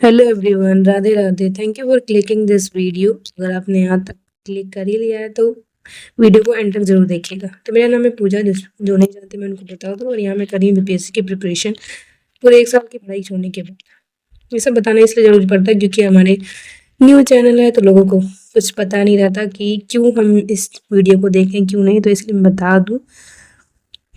Hello everyone, Radhe Radhe. Thank you for clicking this video. अगर आपने यहाँ तक क्लिक कर ही लिया है तो वीडियो को एंड तक जरूर देखिएगा। तो मेरा नाम है पूजा, जो नहीं जानते मैं उनको बता दूँ। और यहाँ मैं करी बीपीएससी की प्रिपरेशन पूरे 1 साल की पढ़ाई छोड़ने के बाद। ये सब बताना इसलिए जरूर पड़ता है क्योंकि हमारे न्यू चैनल है तो लोगों को कुछ पता नहीं रहता कि क्यों हम इस वीडियो को देखें, क्यों नहीं। तो इसलिए मैं बता दूँ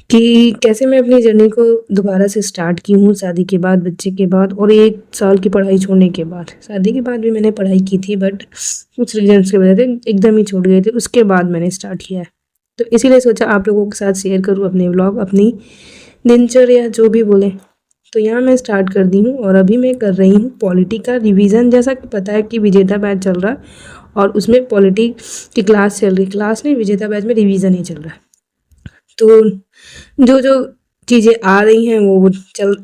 कि कैसे मैं अपनी जर्नी को दोबारा से स्टार्ट की हूँ शादी के बाद, बच्चे के बाद और 1 साल की पढ़ाई छोड़ने के बाद। शादी के बाद भी मैंने पढ़ाई की थी बट कुछ रीजन्स की वजह से एकदम ही छूट गए थे। उसके बाद मैंने स्टार्ट किया है, तो इसीलिए सोचा आप लोगों के साथ शेयर करूँ अपने व्लॉग, अपनी दिनचर्या जो भी बोले। तो यहाँ मैं स्टार्ट कर दी हूँ और अभी मैं कर रही हूँ पॉलिटी का रिवीजन। जैसा कि पता है कि विजेता बैच चल रहा है और उसमें पॉलिटी की क्लास चल रही। क्लास नहीं, विजेता बैच में रिवीजन ही चल रहा है। तो जो जो चीज़ें आ रही हैं वो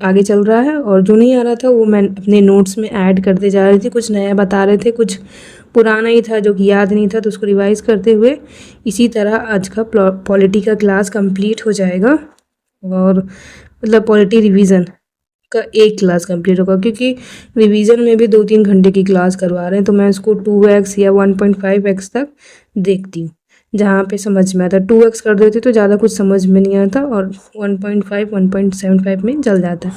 आगे चल रहा है, और जो नहीं आ रहा था वो मैं अपने नोट्स में ऐड करते जा रही थी। कुछ नया बता रहे थे, कुछ पुराना ही था जो कि याद नहीं था, तो उसको रिवाइज करते हुए इसी तरह आज का पॉलिटी का क्लास कंप्लीट हो जाएगा। और मतलब पॉलिटी रिवीजन का एक क्लास कंप्लीट होगा, क्योंकि रिवीजन में भी 2-3 घंटे की क्लास करवा रहे हैं। तो मैं उसको 2x या 1.5x तक देखती हूँ, जहाँ पे समझ में आता। 2x कर देती तो ज़्यादा कुछ समझ में नहीं आता और 1.5 1.75 में चल जाता है।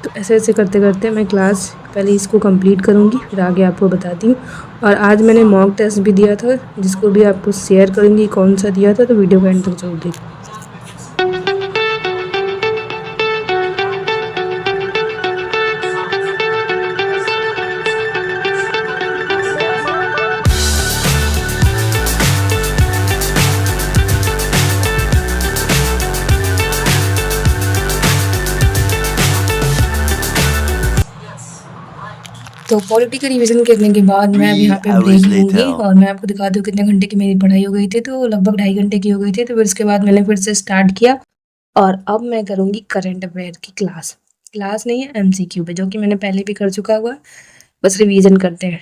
तो ऐसे ऐसे करते करते मैं क्लास पहले इसको कंप्लीट करूँगी, फिर आगे आपको बताती हूँ। और आज मैंने मॉक टेस्ट भी दिया था, जिसको भी आपको शेयर करूँगी कौन सा दिया था, तो वीडियो को एंड तक जरूर देखिए। तो पॉलिटी का रिवीजन करने के बाद मैं अब यहाँ पे ब्रेक लूँगी और मैं आपको दिखा दूँ कितने घंटे की मेरी पढ़ाई हो गई थी। तो लगभग 2.5 घंटे की हो गई थी। तो फिर उसके बाद मैंने फिर से स्टार्ट किया और अब मैं करूँगी करंट अफेयर की क्लास। क्लास नहीं है, एमसीक्यू पे, जो कि मैंने पहले भी कर चुका हुआ है, बस रिवीजन करते हैं।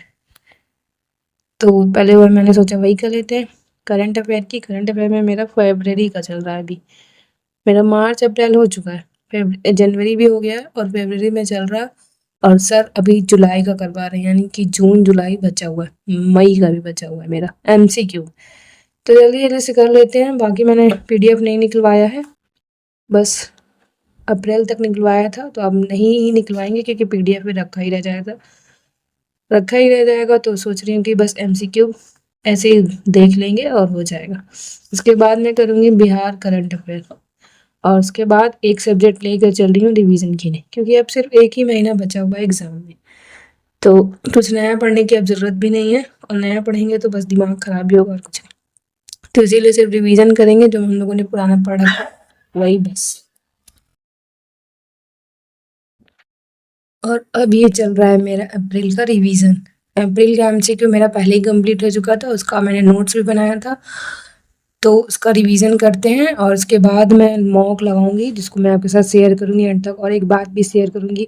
तो पहले बार मैंने सोचा वही कर लेते हैं करंट अफेयर की। करंट अफेयर में मेरा फरवरी का चल रहा है अभी। मेरा मार्च अप्रैल हो चुका है, जनवरी भी हो गया है और फरवरी में चल रहा है। और सर अभी जुलाई का करवा रहे हैं, यानी कि जून जुलाई बचा हुआ है, मई का भी बचा हुआ है मेरा एमसीक्यू। तो जल्दी जल्दी से कर लेते हैं। बाकी मैंने पीडीएफ नहीं निकलवाया है, बस अप्रैल तक निकलवाया था, तो अब नहीं निकलवाएंगे क्योंकि पीडीएफ में रखा ही रह जाएगा। तो सोच रही हूँ कि बस एमसीक्यू ऐसे ही देख लेंगे और हो जाएगा। उसके बाद मैं करूँगी बिहार करंट अफेयर, और उसके बाद एक सब्जेक्ट लेकर चल रही हूँ रिवीजन के लिए, क्योंकि अब सिर्फ 1 ही महीना बचा हुआ है एग्ज़ाम में। तो कुछ नया पढ़ने की अब ज़रूरत भी नहीं है, और नया पढ़ेंगे तो बस दिमाग ख़राब भी होगा और कुछ नहीं। तो इसीलिए सिर्फ रिवीजन करेंगे, जो हम लोगों ने पुराना पढ़ा था वही बस। और अब ये चल रहा है मेरा अप्रैल का रिवीजन। अप्रैल का एमसीक्यू मेरा पहले ही कंप्लीट हो चुका था, उसका मैंने नोट्स भी बनाया था। तो उसका रिवीजन करते हैं और उसके बाद मैं मॉक लगाऊंगी, जिसको मैं आपके साथ शेयर करूंगी एंड तक। और एक बात भी शेयर करूंगी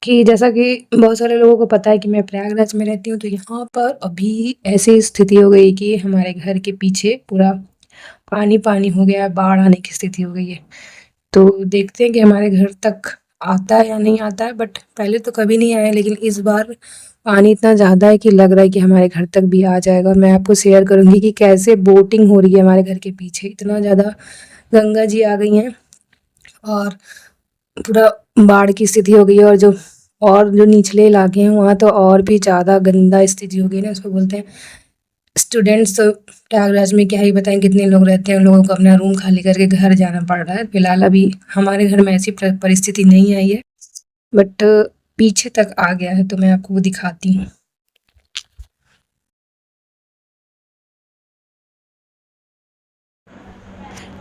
कि जैसा कि बहुत सारे लोगों को पता है कि मैं प्रयागराज में रहती हूँ, तो यहाँ पर अभी ऐसी स्थिति हो गई कि हमारे घर के पीछे पूरा पानी पानी हो गया है, बाढ़ आने की स्थिति हो गई है। तो देखते हैं कि हमारे घर तक आता है या नहीं आता है, बट पहले तो कभी नहीं आया, लेकिन इस बार पानी इतना ज़्यादा है कि लग रहा है कि हमारे घर तक भी आ जाएगा। और मैं आपको शेयर करूँगी कि कैसे बोटिंग हो रही है हमारे घर के पीछे। इतना ज़्यादा गंगा जी आ गई हैं और पूरा बाढ़ की स्थिति हो गई है। और जो निचले इलाके हैं वहाँ तो और भी ज़्यादा गंदा स्थिति हो गई ना, उसको बोलते हैं। स्टूडेंट्स तो प्रयागराज में क्या ही बताएं कितने लोग रहते हैं, उन लोगों को अपना रूम खाली करके घर जाना पड़ रहा है। फिलहाल अभी हमारे घर में ऐसी परिस्थिति नहीं आई है, बट पीछे तक आ गया है, तो मैं आपको वो दिखाती हूँ।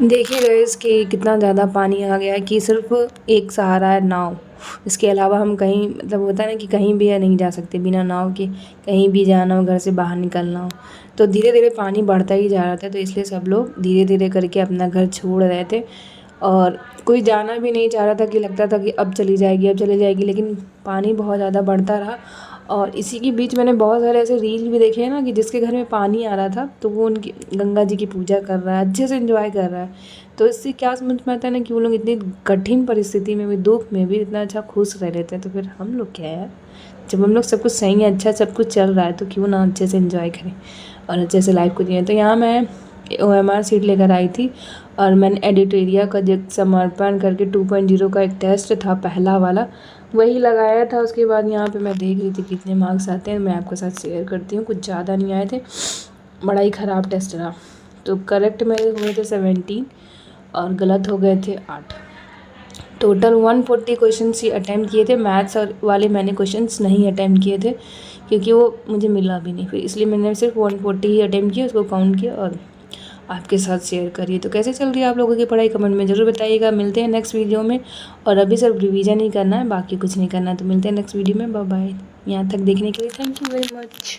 देखिए गाइस कि कितना ज़्यादा पानी आ गया है, कि सिर्फ एक सहारा है नाव। इसके अलावा हम कहीं, मतलब होता है ना कि कहीं भी नहीं जा सकते बिना नाव के। कहीं भी जाना हो, घर से बाहर निकलना हो, तो धीरे धीरे पानी बढ़ता ही जा रहा था। तो इसलिए सब लोग धीरे धीरे करके अपना घर छोड़ रहे थे, और कोई जाना भी नहीं चाह रहा था, कि लगता था कि अब चली जाएगी अब चली जाएगी, लेकिन पानी बहुत ज़्यादा बढ़ता रहा। और इसी के बीच मैंने बहुत सारे ऐसे रील भी देखे हैं ना, कि जिसके घर में पानी आ रहा था तो वो उनकी गंगा जी की पूजा कर रहा है, अच्छे से एंजॉय कर रहा है। तो इससे क्या समझ में आता है ना कि वो लोग इतनी कठिन परिस्थिति में भी, दुख में भी इतना अच्छा खुश रह लेते हैं। तो फिर हम लोग क्या है यार, जब हम लोग सब कुछ सही है, अच्छा सब कुछ चल रहा है, तो क्यों ना अच्छे से एंजॉय करें और अच्छे से लाइफ को जिए। तो यहाँ मैं OMR सीट लेकर आई थी और मैंने एडिटोरिया का जो समर्पण करके 2.0 का एक टेस्ट था पहला वाला, वही लगाया था। उसके बाद यहाँ पे मैं देख रही थी कितने मार्क्स आते हैं, मैं आपके साथ शेयर करती हूँ। कुछ ज़्यादा नहीं आए थे, बड़ा ही ख़राब टेस्ट रहा। तो करेक्ट मेरे हुए थे 17 और गलत हो गए थे 8। टोटल 140 क्वेश्चंस ही अटैम्प्ट किए थे। मैथ्स और वाले मैंने क्वेश्चंस नहीं अटैम्प्ट किए थे क्योंकि वो मुझे मिला भी नहीं, फिर इसलिए मैंने सिर्फ 140 ही अटैम्प्ट किया, उसको काउंट किया और आपके साथ शेयर करिए। तो कैसे चल रही है आप लोगों की पढ़ाई, कमेंट में ज़रूर बताइएगा। मिलते हैं नेक्स्ट वीडियो में, और अभी सिर्फ रिवीजन ही करना है, बाकी कुछ नहीं करना है। तो मिलते हैं नेक्स्ट वीडियो में, बाय बाय। यहाँ तक देखने के लिए थैंक यू वेरी मच।